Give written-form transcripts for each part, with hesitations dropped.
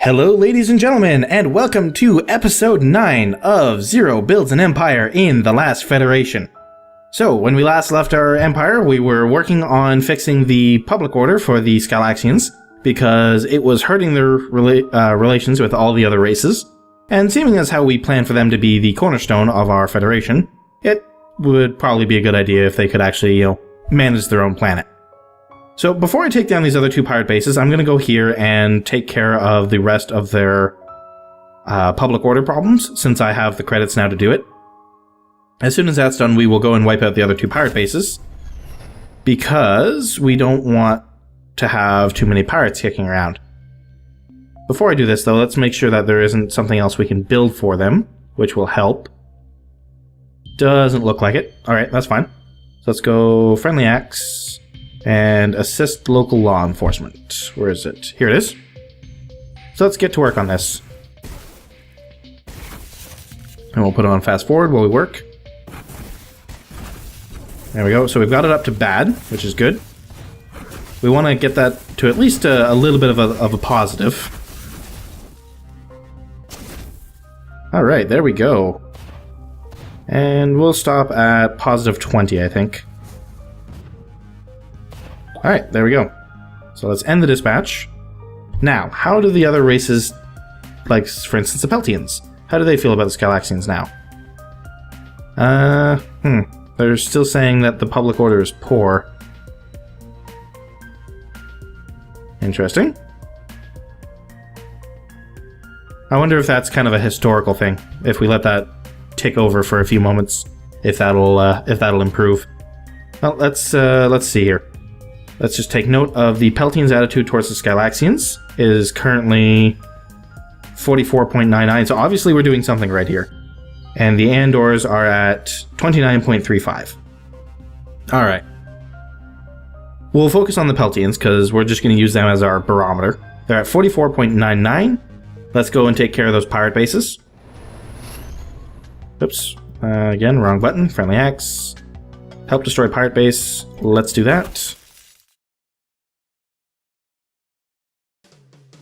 Hello ladies and gentlemen, and welcome to episode 9 of Zero Builds an Empire in the LastFederation. So, when we last left our empire, we were working on fixing the public order for the Scalaxians, because it was hurting their relations with all the other races, and seeming as how we planned for them to be the cornerstone of our federation, it would probably be a good idea if they could actually, manage their own planet. So before I take down these other two pirate bases, I'm going to go here and take care of the rest of their public order problems, since I have the credits now to do it. As soon as that's done, we will go and wipe out the other two pirate bases, because we don't want to have too many pirates kicking around. Before I do this, though, let's make sure that there isn't something else we can build for them, which will help. Doesn't look like it. Alright, that's fine. So let's go Friendly Axe. And assist local law enforcement. Where is it? Here it is. So let's get to work on this. And we'll put it on fast forward while we work. There we go. So we've got it up to bad, which is good. We want to get that to at least a little bit of a positive. Alright, there we go. And we'll stop at positive 20, I think. Alright, there we go. So let's end the dispatch. Now, how do the other races, like, for instance, the Peltians, how do they feel about the Scalaxians now? They're still saying that the public order is poor. Interesting. I wonder if that's kind of a historical thing, if we let that tick over for a few moments, if that'll improve. Well, let's see here. Let's just take note of the Peltians' attitude towards the Scalaxians is currently 44.99, so obviously we're doing something right here. And the Andors are at 29.35. Alright. We'll focus on the Peltians, because we're just going to use them as our barometer. They're at 44.99. Let's go and take care of those pirate bases. Oops. Again, wrong button. Friendly Axe. Help destroy pirate base. Let's do that.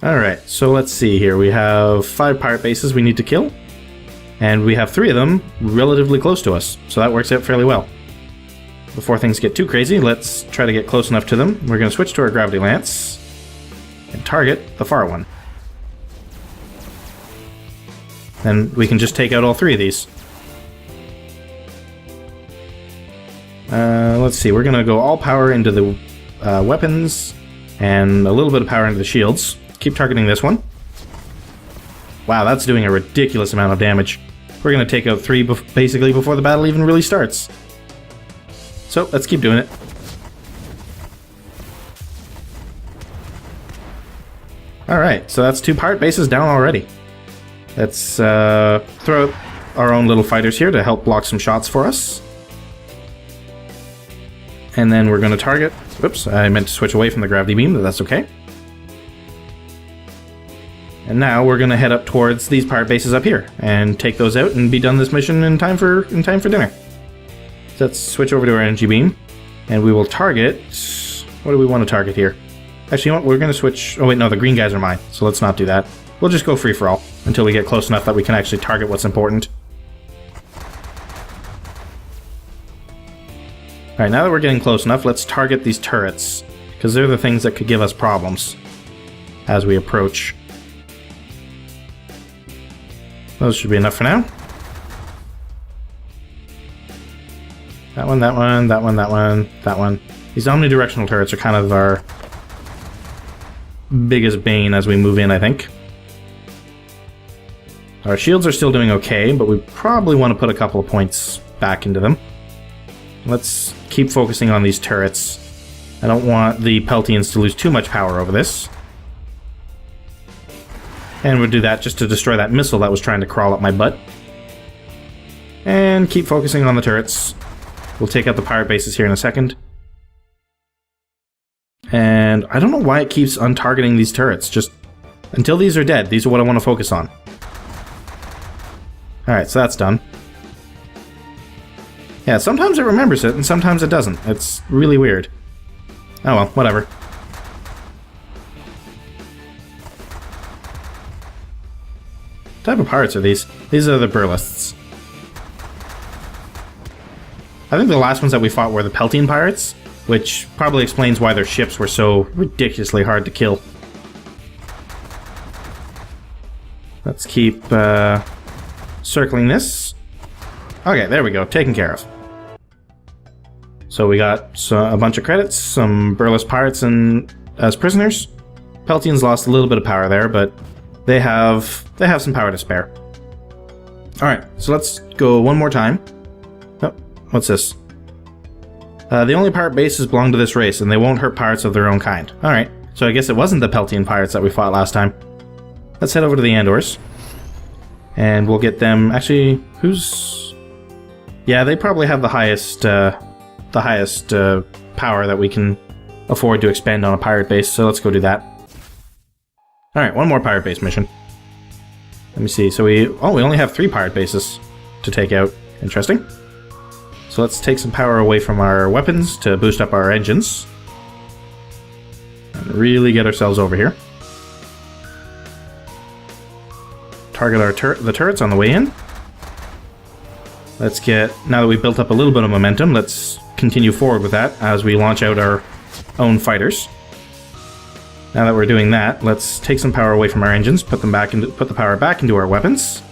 Alright, so let's see here. We have 5 pirate bases we need to kill, and we have 3 of them relatively close to us, so that works out fairly well. Before things get too crazy, let's try to get close enough to them. We're going to switch to our Gravity Lance and target the far one. Then we can just take out all 3 of these. Let's see, we're going to go all power into the weapons and a little bit of power into the shields. Keep targeting this one. Wow, that's doing a ridiculous amount of damage. We're going to take out 3 basically before the battle even really starts. So, let's keep doing it. Alright, so that's 2 pirate bases down already. Let's throw out our own little fighters here to help block some shots for us. And then we're going to target... Whoops, I meant to switch away from the gravity beam, but that's okay. And now we're going to head up towards these pirate bases up here and take those out and be done this mission in time for dinner. So let's switch over to our energy beam, and we will target... What do we want to target here? Actually, you know what? We're going to switch... Oh wait, no, the green guys are mine, so let's not do that. We'll just go free-for-all until we get close enough that we can actually target what's important. Alright, now that we're getting close enough, let's target these turrets, because they're the things that could give us problems as we approach. Those should be enough for now. That one, that one, that one, that one, that one. These omnidirectional turrets are kind of our biggest bane as we move in, I think. Our shields are still doing okay, but we probably want to put a couple of points back into them. Let's keep focusing on these turrets. I don't want the Peltians to lose too much power over this. And we'll do that just to destroy that missile that was trying to crawl up my butt. And keep focusing on the turrets. We'll take out the pirate bases here in a second. And I don't know why it keeps untargeting these turrets. Just until these are dead, these are what I want to focus on. Alright, so that's done. Yeah, sometimes it remembers it, and sometimes it doesn't. It's really weird. Oh well, whatever. type of pirates are these? These are the Burlusts. I think the last ones that we fought were the Peltian pirates, which probably explains why their ships were so ridiculously hard to kill. Let's keep circling this. Okay, there we go. Taken care of. So we got a bunch of credits, some Burlust pirates as prisoners. Peltians lost a little bit of power there, but they have some power to spare. Alright, so let's go one more time. Oh, what's this? The only pirate bases belong to this race, and they won't hurt pirates of their own kind. Alright, so I guess it wasn't the Peltian pirates that we fought last time. Let's head over to the Andors. And we'll get them... Actually, who's... Yeah, they probably have the highest power that we can afford to expend on a pirate base, so let's go do that. Alright, one more pirate base mission. Let me see, so we only have 3 pirate bases to take out. Interesting. So let's take some power away from our weapons to boost up our engines. And really get ourselves over here. Target the turrets on the way in. Let's get, now that we've built up a little bit of momentum, let's continue forward with that as we launch out our own fighters. Now that we're doing that, let's take some power away from our engines, put the power back into our weapons,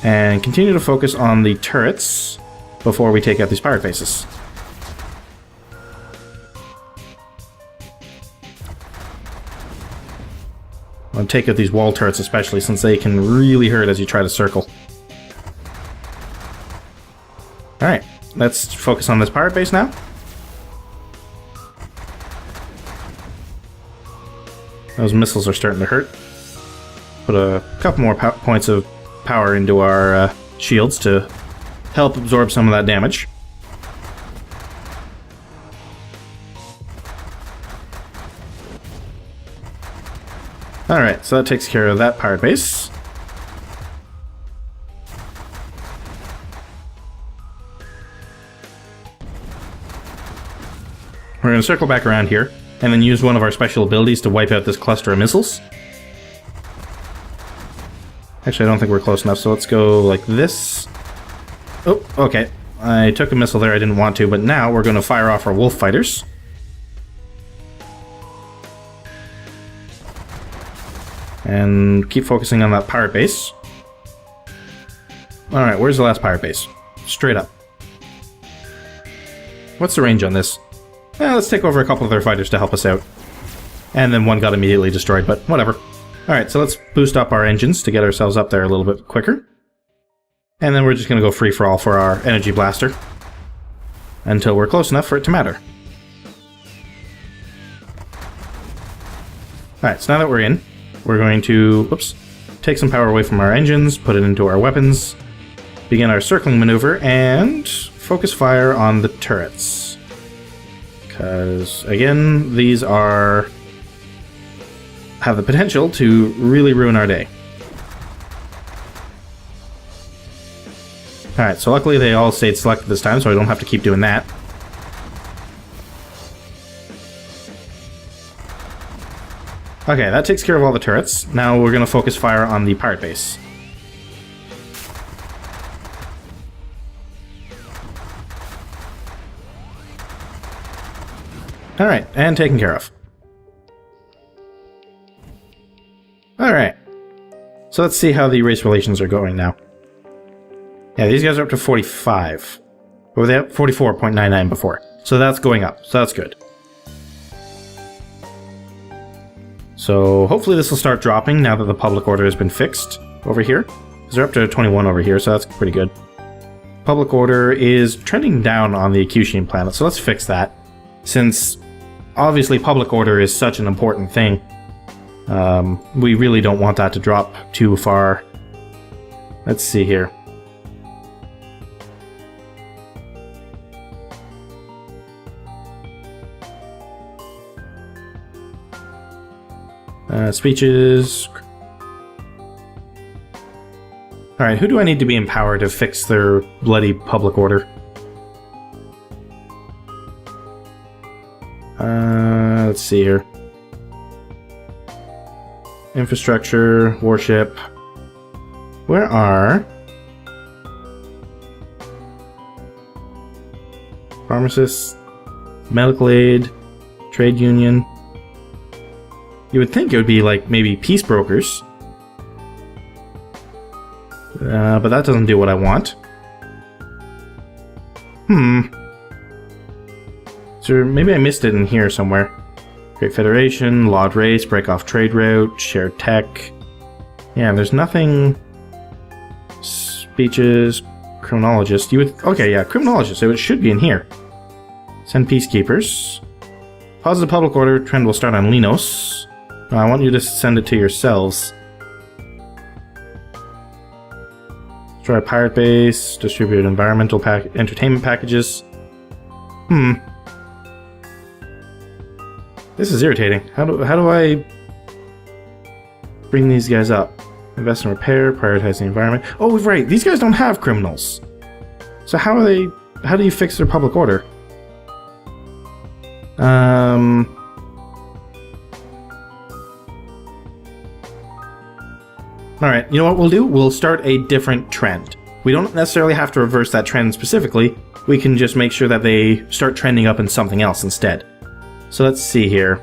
and continue to focus on the turrets before we take out these pirate bases. I want to take out these wall turrets especially, since they can really hurt as you try to circle. Alright, let's focus on this pirate base now. Those missiles are starting to hurt. Put a couple more points of power into our shields to help absorb some of that damage. Alright, so that takes care of that pirate base. We're going to circle back around here, and then use one of our special abilities to wipe out this cluster of missiles. Actually, I don't think we're close enough, so let's go like this. Oh, okay. I took a missile there I didn't want to, but now we're going to fire off our wolf fighters. And keep focusing on that pirate base. Alright, where's the last pirate base? Straight up. What's the range on this? Let's take over a couple of their fighters to help us out. And then one got immediately destroyed, but whatever. Alright, so let's boost up our engines to get ourselves up there a little bit quicker. And then we're just going to go free-for-all for our energy blaster. Until we're close enough for it to matter. Alright, so now that we're in, we're going to, take some power away from our engines, put it into our weapons, begin our circling maneuver, and focus fire on the turrets. Because, again, these have the potential to really ruin our day. Alright, so luckily they all stayed selected this time, so I don't have to keep doing that. Okay, that takes care of all the turrets. Now we're going to focus fire on the pirate base. Alright, and taken care of. Alright. So let's see how the race relations are going now. Yeah, these guys are up to 45. Or were they up 44.99 before? So that's going up, so that's good. So hopefully this will start dropping now that the public order has been fixed over here. Because they're up to 21 over here, so that's pretty good. Public order is trending down on the Acushine planet, so let's fix that. Since obviously public order is such an important thing, we really don't want that to drop too far. Let's see here. Speeches. Alright, who do I need to be in power to fix their bloody public order? Let's see here. Infrastructure, warship. Where are pharmacists, medical aid, trade union? You would think it would be like maybe peace brokers. But that doesn't do what I want. So maybe I missed it in here somewhere. Great Federation, Lawed Race, Break Off Trade Route, Shared Tech. Yeah, there's nothing... Speeches, Criminologist. You would... Okay, yeah, Criminologist. So it should be in here. Send Peacekeepers. Positive public order. Trend will start on Linos. I want you to send it to yourselves. Destroy pirate base. Distribute environmental entertainment packages. This is irritating. How do I bring these guys up? Invest in repair, prioritize the environment. Oh, right. These guys don't have criminals. So how are they... How do you fix their public order? Alright, you know what we'll do? We'll start a different trend. We don't necessarily have to reverse that trend specifically. We can just make sure that they start trending up in something else instead. So let's see here.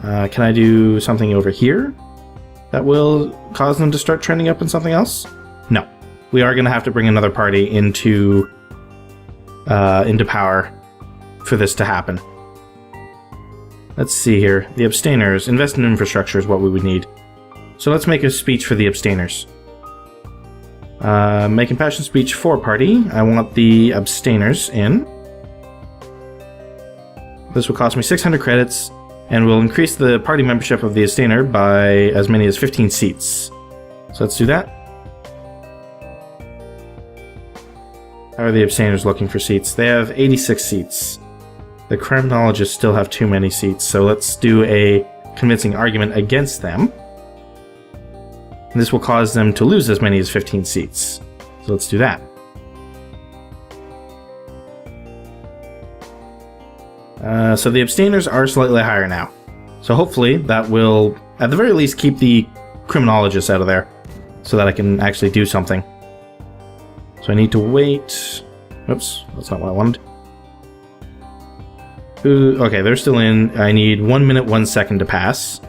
Can I do something over here that will cause them to start trending up in something else? No. We are going to have to bring another party into power for this to happen. Let's see here. The abstainers. Invest in infrastructure is what we would need. So let's make a speech for the abstainers. Make impassioned speech for party. I want the abstainers in. This will cost me 600 credits, and will increase the party membership of the abstainer by as many as 15 seats. So let's do that. How are the abstainers looking for seats? They have 86 seats. The criminologists still have too many seats, so let's do a convincing argument against them. And this will cause them to lose as many as 15 seats. So let's do that. So the abstainers are slightly higher now. So hopefully that will, at the very least, keep the criminologists out of there, so that I can actually do something. So I need to wait... Oops, that's not what I wanted. Okay, they're still in. I need 1 minute, 1 second to pass.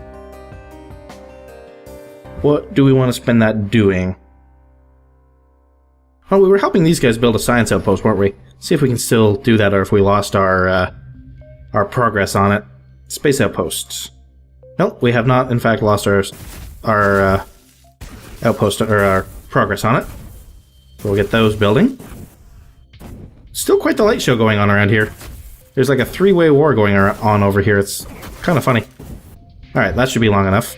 What do we want to spend that doing? Oh, we were helping these guys build a science outpost, weren't we? See if we can still do that, or if we lost our progress on it. Space outposts. Nope, we have not, in fact, lost our outpost, or our progress on it. We'll get those building. Still quite the light show going on around here. There's like a three-way war going on over here. It's kind of funny. Alright, that should be long enough.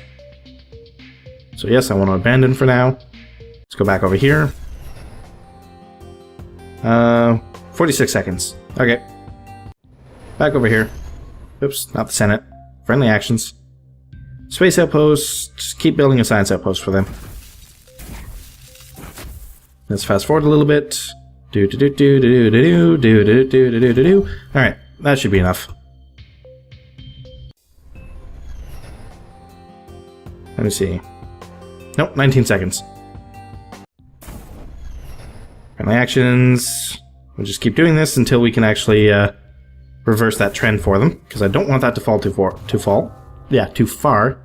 So yes, I want to abandon for now. Let's go back over here. 46 seconds. Okay. Back over here. Oops, not the Senate. Friendly actions. Space outposts. Just keep building a science outpost for them. Let's fast forward a little bit. Alright, that should be enough. Let me see. Nope, 19 seconds. Friendly actions. We'll just keep doing this until we can actually reverse that trend for them, because I don't want that to fall too far. Yeah, too far.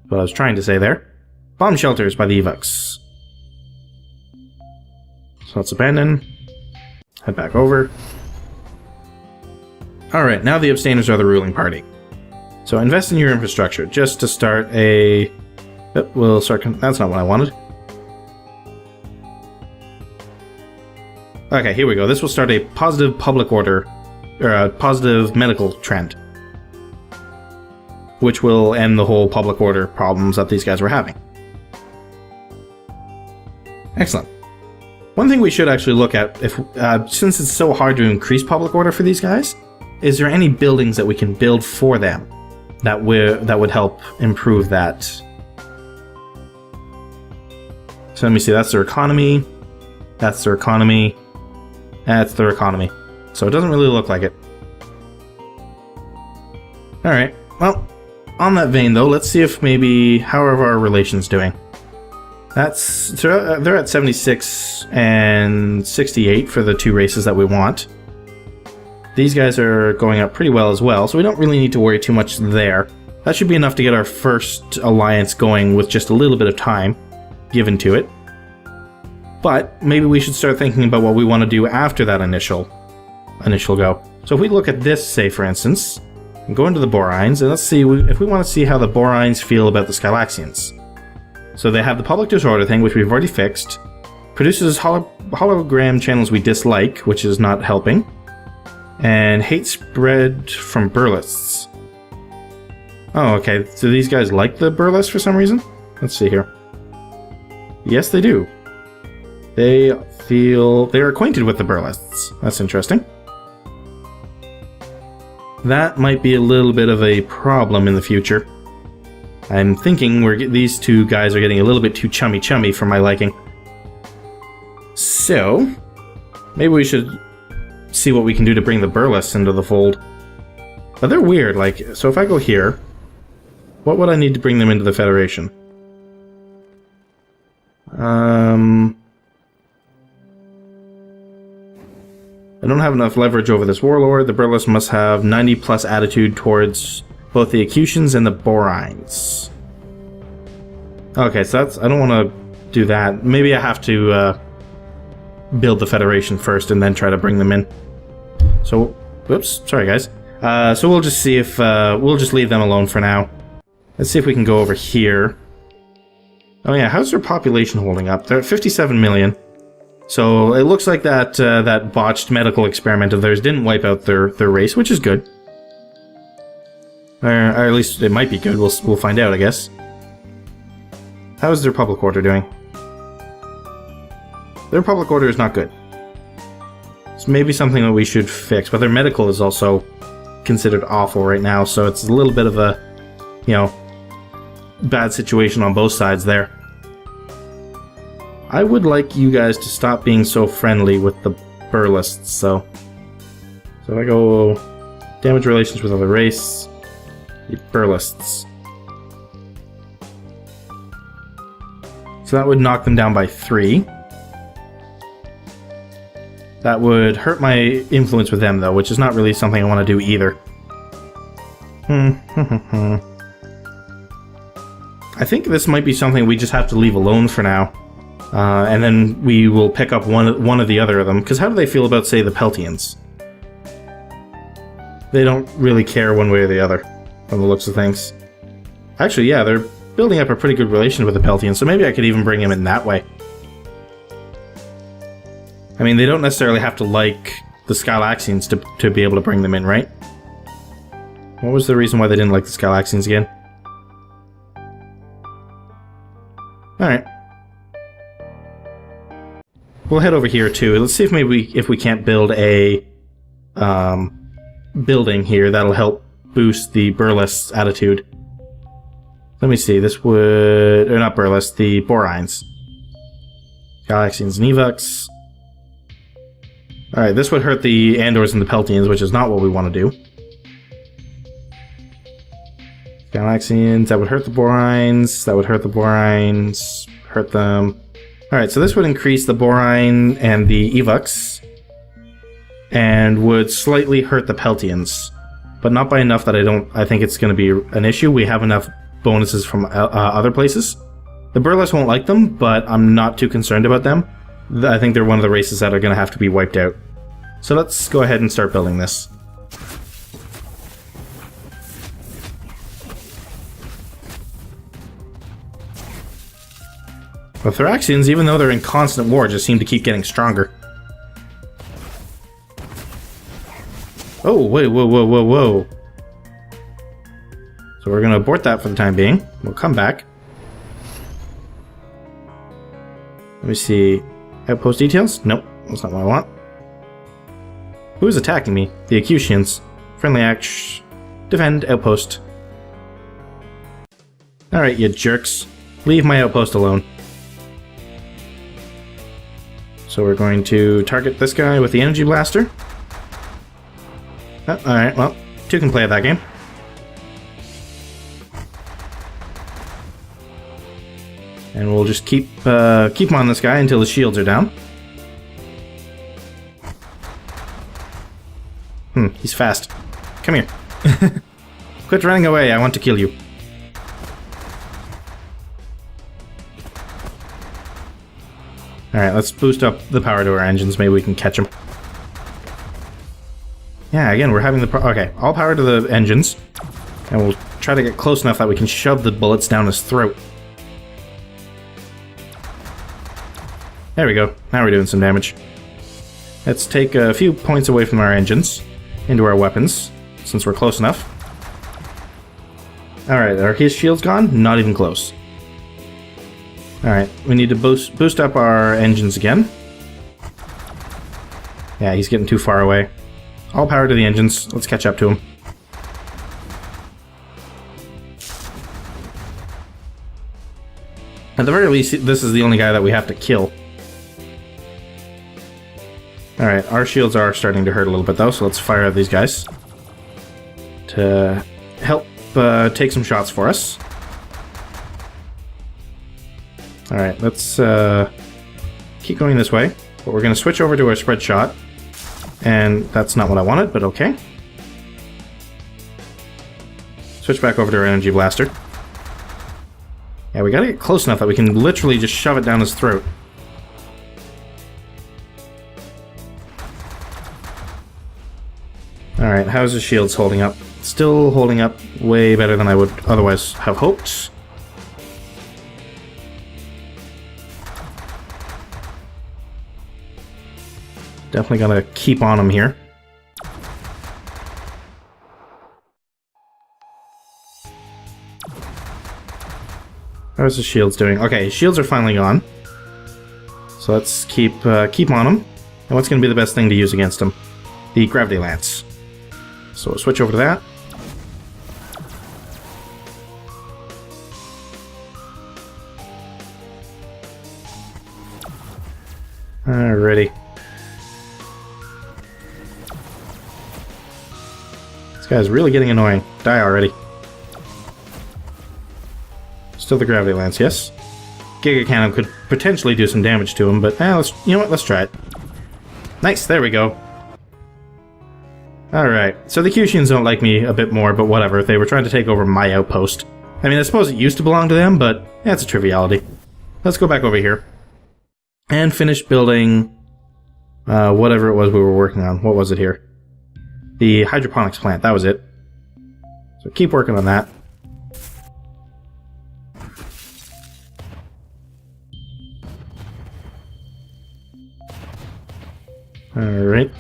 What I was trying to say there. Bomb shelters by the Evox. So let's abandon. Head back over. Alright, now the abstainers are the ruling party. So invest in your infrastructure, just to start a... Yep, we'll start... That's not what I wanted. Okay, here we go. This will start a positive public order, or a positive medical trend, which will end the whole public order problems that these guys were having. Excellent. One thing we should actually look at, if since it's so hard to increase public order for these guys, is there any buildings that we can build for them that would help improve that? So let me see, that's their economy, that's their economy, that's their economy. So it doesn't really look like it. Alright, well, on that vein though, let's see if maybe, how are our relations doing? They're at 76 and 68 for the 2 races that we want. These guys are going up pretty well as well, so we don't really need to worry too much there. That should be enough to get our first alliance going with just a little bit of time given to it. But maybe we should start thinking about what we want to do after that initial go. So if we look at this, say for instance, and go into the Borines, and let's see if we want to see how the Borines feel about the Skylaxians. So they have the public disorder thing, which we've already fixed. Produces hologram channels we dislike, which is not helping. And hate spread from Burlusts. Oh, okay. So these guys like the Burlust for some reason? Let's see here. Yes, they do. They're acquainted with the Burlusts. That's interesting. That might be a little bit of a problem in the future. I'm thinking these 2 guys are getting a little bit too chummy for my liking. So, maybe we should see what we can do to bring the Burlusts into the fold. But they're weird, like, so if I go here, what would I need to bring them into the Federation? I don't have enough leverage over this warlord. The Burlust must have 90 plus attitude towards both the Acutians and the Borines. Okay, so I don't want to do that. Maybe I have to build the Federation first and then try to bring them in. So, whoops, sorry guys. So we'll just see if, we'll just leave them alone for now. Let's see if we can go over here. Oh yeah, how's their population holding up? They're at 57 million. So it looks like that botched medical experiment of theirs didn't wipe out their race, which is good. Or at least it might be good. We'll find out, I guess. How is their public order doing? Their public order is not good. It's maybe something that we should fix, but their medical is also considered awful right now, so it's a little bit of a, you know, bad situation on both sides there. I would like you guys to stop being so friendly with the Burlusts, so if I go damage relations with other race, the Burlusts. So that would knock them down by 3. That would hurt my influence with them, though, which is not really something I want to do either. I think this might be something we just have to leave alone for now. And then we will pick up one of the other of them. Because how do they feel about, say, the Peltians? They don't really care one way or the other, from the looks of things. Actually, yeah, they're building up a pretty good relation with the Peltians, so maybe I could even bring him in that way. I mean, they don't necessarily have to like the Skylaxians to be able to bring them in, right? What was the reason why they didn't like the Skylaxians again? Alright. We'll head over here too. Let's see if maybe if we can't build a building here that'll help boost the Burlust's attitude. Let me see. This would... or not Burlust, the Borines. Galaxians and Evox. Alright, this would hurt the Andors and the Peltians, which is not what we want to do. Galaxians, that would hurt the Borines. That would hurt the Borines. Hurt them. Alright, so this would increase the Borine and the Evox. And would slightly hurt the Peltians. But not by enough that I think it's going to be an issue. We have enough bonuses from other places. The Burlust won't like them, but I'm not too concerned about them. I think they're one of the races that are going to have to be wiped out. So let's go ahead and start building this. The Thraxians, even though they're in constant war, just seem to keep getting stronger. Oh, wait, whoa, whoa, whoa, whoa. So we're going to abort that for the time being. We'll come back. Let me see. Outpost details? Nope, that's not what I want. Who is attacking me? The Acutians. Friendly act. Defend outpost. Alright, you jerks. Leave my outpost alone. So we're going to target this guy with the energy blaster. Oh, alright, well, 2 can play at that game. And we'll just keep him on this guy until his shields are down. He's fast. Come here. Quit running away, I want to kill you. Alright, let's boost up the power to our engines. Maybe we can catch him. Yeah, again, we're having the... Okay, all power to the engines. And we'll try to get close enough that we can shove the bullets down his throat. There we go. Now we're doing some damage. Let's take a few points away from our engines into our weapons, since we're close enough. Alright, are his shields gone? Not even close. Alright, we need to boost up our engines again. Yeah, he's getting too far away. All power to the engines. Let's catch up to him. At the very least, this is the only guy that we have to kill. Alright, our shields are starting to hurt a little bit though, so let's fire at these guys to help take some shots for us. Alright, let's keep going this way, but we're going to switch over to our spread shot, and that's not what I wanted, but okay. Switch back over to our energy blaster. Yeah, we gotta get close enough that we can literally just shove it down his throat. Alright, how's his shields holding up? Still holding up way better than I would otherwise have hoped. Definitely gonna keep on him here. How's his shields doing? Okay, his shields are finally gone. So let's keep on him. And what's gonna be the best thing to use against him? The gravity lance. So we'll switch over to that. Alrighty. This guy's really getting annoying. Die already. Still the gravity lance, yes. Giga Cannon could potentially do some damage to him, but you know what? Let's try it. Nice, there we go. Alright, so the Kyushians don't like me a bit more, but whatever. They were trying to take over my outpost. I mean, I suppose it used to belong to them, but that's a triviality. Let's go back over here. And finish building whatever it was we were working on. What was it here? The hydroponics plant, that was it. So keep working on that. Alright.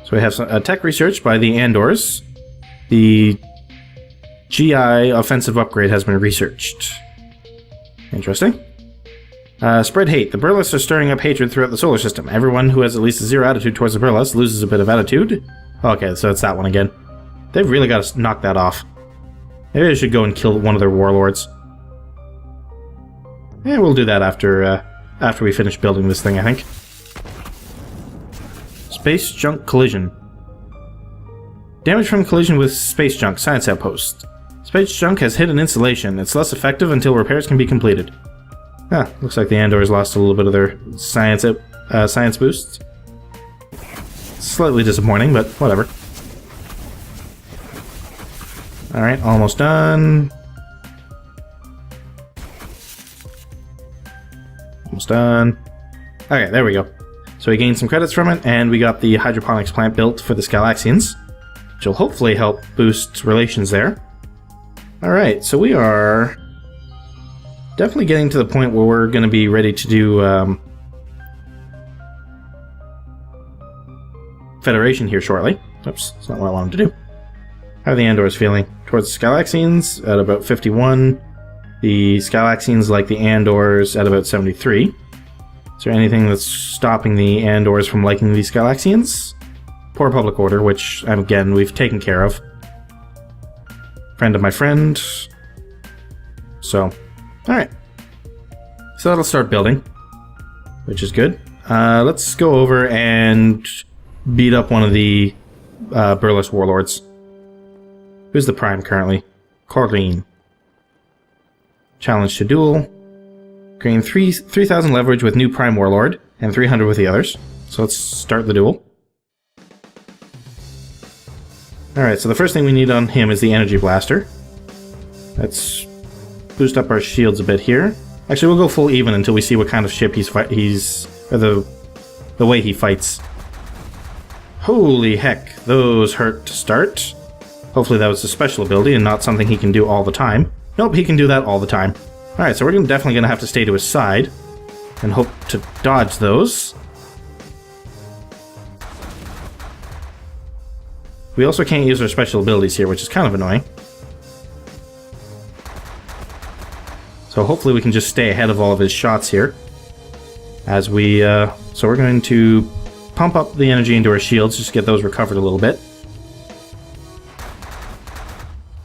So we have some tech research by the Andors. The GI offensive upgrade has been researched. Interesting. Spread hate. The Burlusts are stirring up hatred throughout the solar system. Everyone who has at least a zero attitude towards the Burlust loses a bit of attitude. Okay, so it's that one again. They've really got to knock that off. Maybe I should go and kill one of their warlords. Yeah, we'll do that after we finish building this thing, I think. Space junk collision. Damage from collision with space junk. Science outpost. Space junk has hit an installation. It's less effective until repairs can be completed. Ah, looks like the Andors lost a little bit of their science boosts. Slightly disappointing, but whatever. Alright, almost done. Almost done. Okay, there we go. So we gained some credits from it, and we got the hydroponics plant built for the Scalaxians, which will hopefully help boost relations there. Alright, so we are definitely getting to the point where we're going to be ready to do Federation here shortly. Oops, that's not what I wanted to do. How are the Andors feeling? Towards the Scalaxians at about 51. The Scalaxians, like the Andors, at about 73. Is there anything that's stopping the Andors from liking these Scalaxians? Poor public order, which, again, we've taken care of. Friend of my friend. So, alright. So that'll start building, which is good. Let's go over and beat up one of the Burlust warlords. Who's the Prime currently? Corleen. Challenge to duel. Gain 3,000 leverage with new Prime Warlord, and 300 with the others. So let's start the duel. Alright, so the first thing we need on him is the Energy Blaster. Let's boost up our shields a bit here. Actually, we'll go full even until we see what kind of ship or the way he fights. Holy heck, those hurt to start. Hopefully that was a special ability and not something he can do all the time. Nope, he can do that all the time. Alright, so we're definitely going to have to stay to his side and hope to dodge those. We also can't use our special abilities here, which is kind of annoying. So hopefully we can just stay ahead of all of his shots here. As we, so we're going to pump up the energy into our shields just to get those recovered a little bit.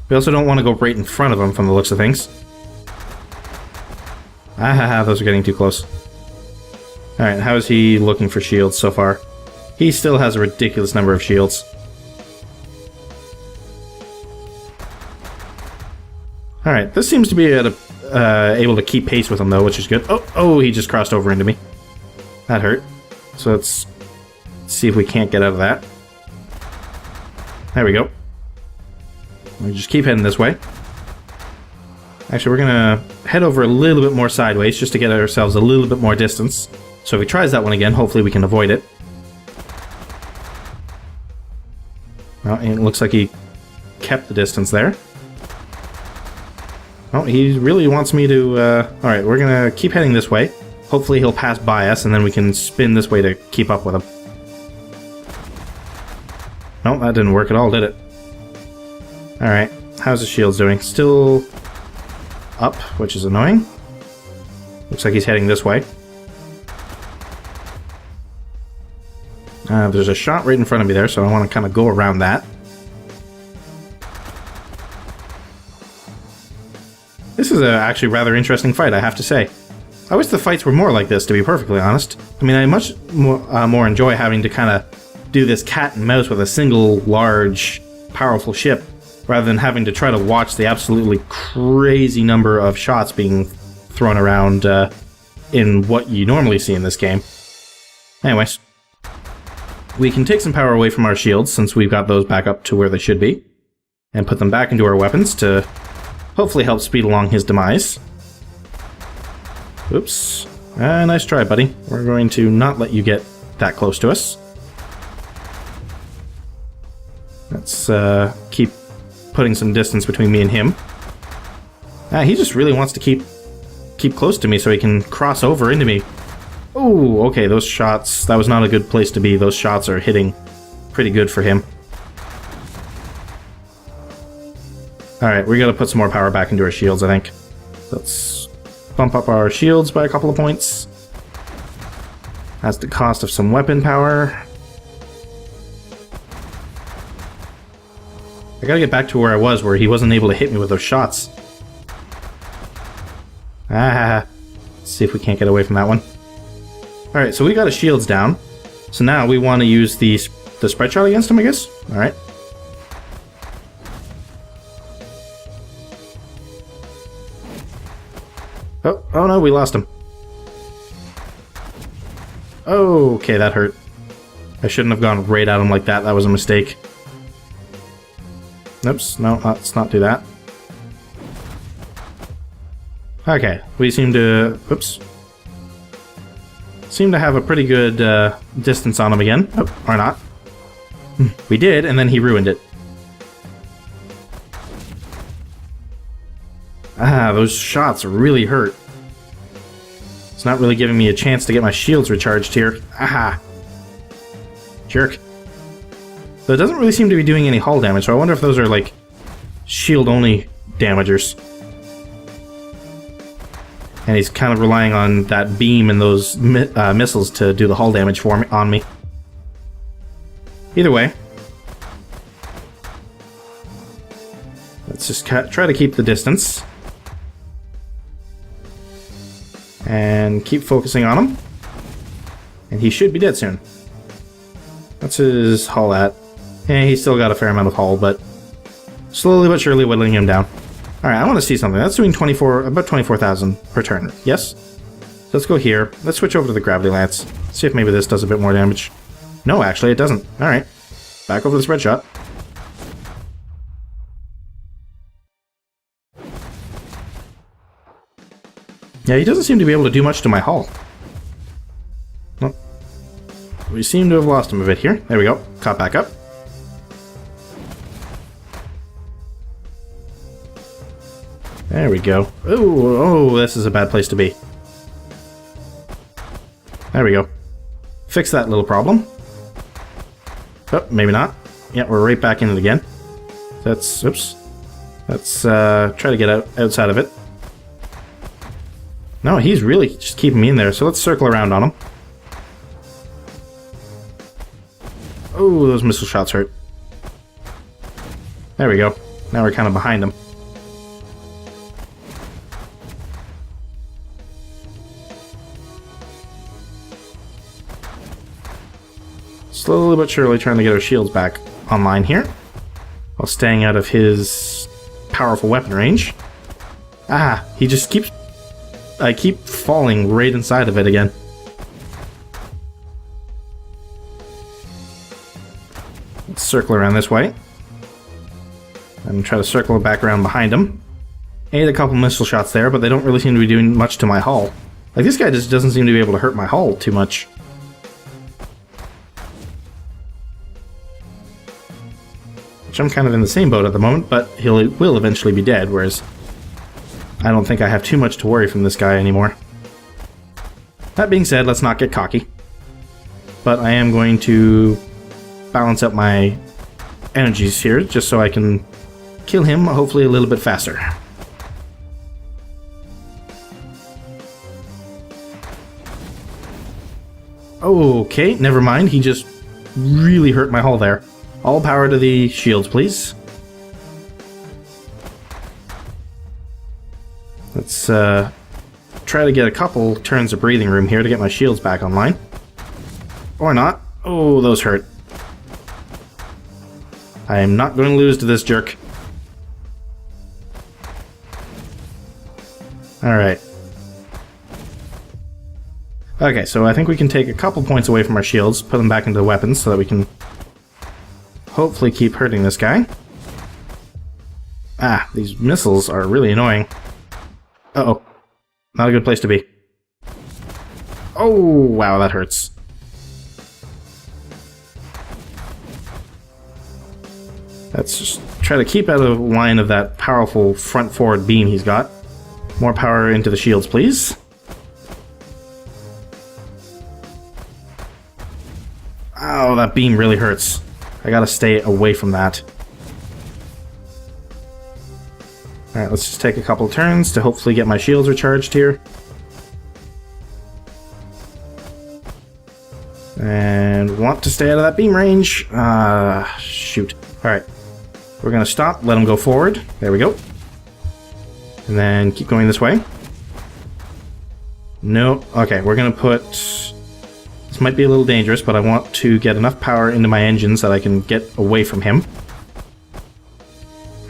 We also don't want to go right in front of him from the looks of things. Those are getting too close. Alright, how is he looking for shields so far? He still has a ridiculous number of shields. Alright, this seems to be able to keep pace with him though, which is good. Oh, he just crossed over into me. That hurt. So let's see if we can't get out of that. There we go. We just keep heading this way. Actually, we're gonna head over a little bit more sideways just to get ourselves a little bit more distance. So if he tries that one again, hopefully we can avoid it. Well, it looks like he kept the distance there. Oh, he really wants me to... Alright, we're gonna keep heading this way. Hopefully he'll pass by us, and then we can spin this way to keep up with him. No, that didn't work at all, did it? Alright, how's the shields doing? Still up, which is annoying. Looks like he's heading this way. There's a shot right in front of me there, so I want to kind of go around that. This is actually a rather interesting fight, I have to say. I wish the fights were more like this, to be perfectly honest. I mean, I much more enjoy having to kind of do this cat and mouse with a single, large, powerful ship, rather than having to try to watch the absolutely crazy number of shots being thrown around in what you normally see in this game. Anyways, we can take some power away from our shields, since we've got those back up to where they should be, and put them back into our weapons to hopefully help speed along his demise. Oops. Nice try, buddy. We're going to not let you get that close to us. Let's keep putting some distance between me and him. He just really wants to keep close to me so he can cross over into me. Oh, okay, those shots, that was not a good place to be. Those shots are hitting pretty good for him. Alright, we gotta put some more power back into our shields, I think. Let's bump up our shields by a couple of points. That's the cost of some weapon power. I gotta get back to where I was, where he wasn't able to hit me with those shots. Let's see if we can't get away from that one. Alright, so we got his shields down. So now we want to use the spread shot against him, I guess? Alright. Oh no, we lost him. Oh, okay, that hurt. I shouldn't have gone right at him like that. That was a mistake. Oops, no, let's not do that. Okay, we seem to... Oops. Seem to have a pretty good distance on him again. Oh, or not. We did, and then he ruined it. Those shots really hurt. It's not really giving me a chance to get my shields recharged here. Jerk. So it doesn't really seem to be doing any hull damage, so I wonder if those are, like, shield-only damagers. And he's kind of relying on that beam and those missiles to do the hull damage for me, on me. Either way. Let's just try to keep the distance. And keep focusing on him. And he should be dead soon. What's his hull at? He's still got a fair amount of hull, but slowly but surely whittling him down. Alright, I want to see something. That's doing about 24,000 per turn. Yes? So let's go here. Let's switch over to the Gravity Lance. See if maybe this does a bit more damage. No, actually, it doesn't. Alright. Back over to the Spread Shot. Yeah, he doesn't seem to be able to do much to my hull. Well, we seem to have lost him a bit here. There we go. Caught back up. There we go. Ooh, oh, this is a bad place to be. There we go. Fix that little problem. Oh, maybe not. Yeah, we're right back in it again. That's, oops. Let's try to get outside of it. No, he's really just keeping me in there, so let's circle around on him. Oh, those missile shots hurt. There we go. Now we're kind of behind him. Slowly but surely trying to get our shields back online here, while staying out of his powerful weapon range. Ah, he just keeps... I keep falling right inside of it again. Let's circle around this way. And try to circle back around behind him. Ate a couple missile shots there, but they don't really seem to be doing much to my hull. Like, this guy just doesn't seem to be able to hurt my hull too much. Which I'm kind of in the same boat at the moment, but he will eventually be dead, whereas I don't think I have too much to worry from this guy anymore. That being said, let's not get cocky. But I am going to balance out my energies here, just so I can kill him, hopefully a little bit faster. Okay, never mind. He just really hurt my hull there. All power to the shields, please. Let's try to get a couple turns of breathing room here to get my shields back online. Or not. Oh, those hurt. I am not going to lose to this jerk. Alright. Okay, so I think we can take a couple points away from our shields, put them back into the weapons so that we can hopefully keep hurting this guy. Ah, these missiles are really annoying. Uh-oh. Not a good place to be. Oh, wow, that hurts. Let's just try to keep out of line of that powerful front-forward beam he's got. More power into the shields, please. Ow, that beam really hurts. I gotta stay away from that. Alright, let's just take a couple turns to hopefully get my shields recharged here. And want to stay out of that beam range. Shoot. Alright. We're gonna stop, let him go forward. There we go. And then keep going this way. Nope. Okay, we're gonna put... This might be a little dangerous, but I want to get enough power into my engines that I can get away from him.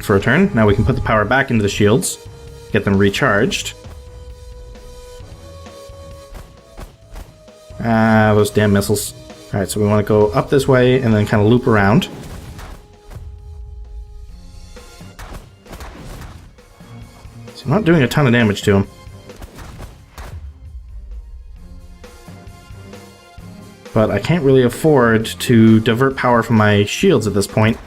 For a turn. Now we can put the power back into the shields. Get them recharged. Ah, those damn missiles. Alright, so we want to go up this way and then kind of loop around. So I'm not doing a ton of damage to him. But I can't really afford to divert power from my shields at this point.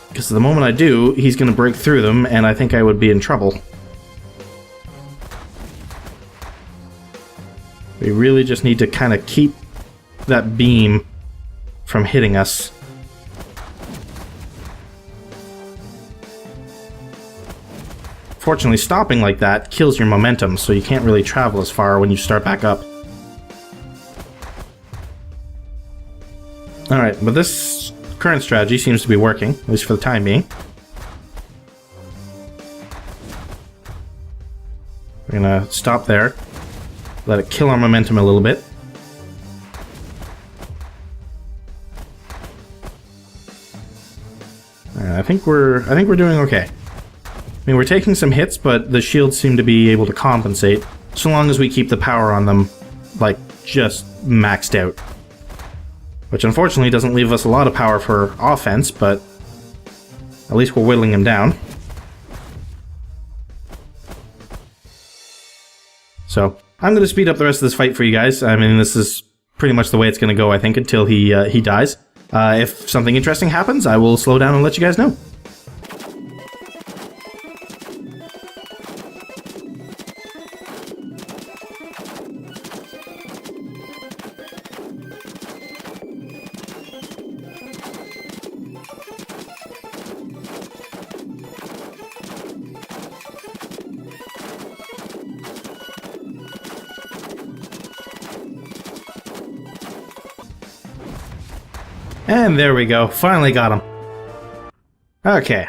Because the moment I do, he's going to break through them, and I think I would be in trouble. We really just need to kind of keep that beam from hitting us. Fortunately, stopping like that kills your momentum, so you can't really travel as far when you start back up. Alright, but this current strategy seems to be working, at least for the time being. We're gonna stop there, let it kill our momentum a little bit. Alright, I think we're doing okay. I mean, we're taking some hits, but the shields seem to be able to compensate, so long as we keep the power on them, like, just maxed out. Which unfortunately doesn't leave us a lot of power for offense, but at least we're whittling him down. So, I'm going to speed up the rest of this fight for you guys. I mean, this is pretty much the way it's going to go, I think, until he dies. If something interesting happens, I will slow down and let you guys know. And there we go. Finally got him. Okay.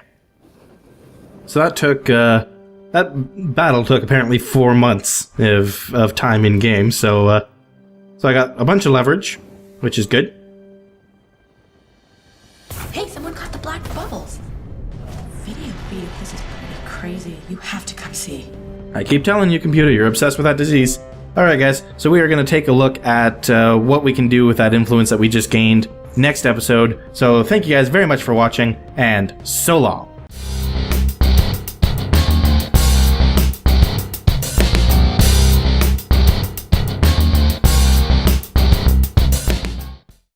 So that took, that battle took apparently 4 months of time in game, so I got a bunch of leverage, which is good. Hey, someone caught the black bubbles. Video feed, this is pretty crazy. You have to come see. I keep telling you, computer, you're obsessed with that disease. Alright guys, so we are going to take a look at what we can do with that influence that we just gained next episode. So thank you guys very much for watching, and so long.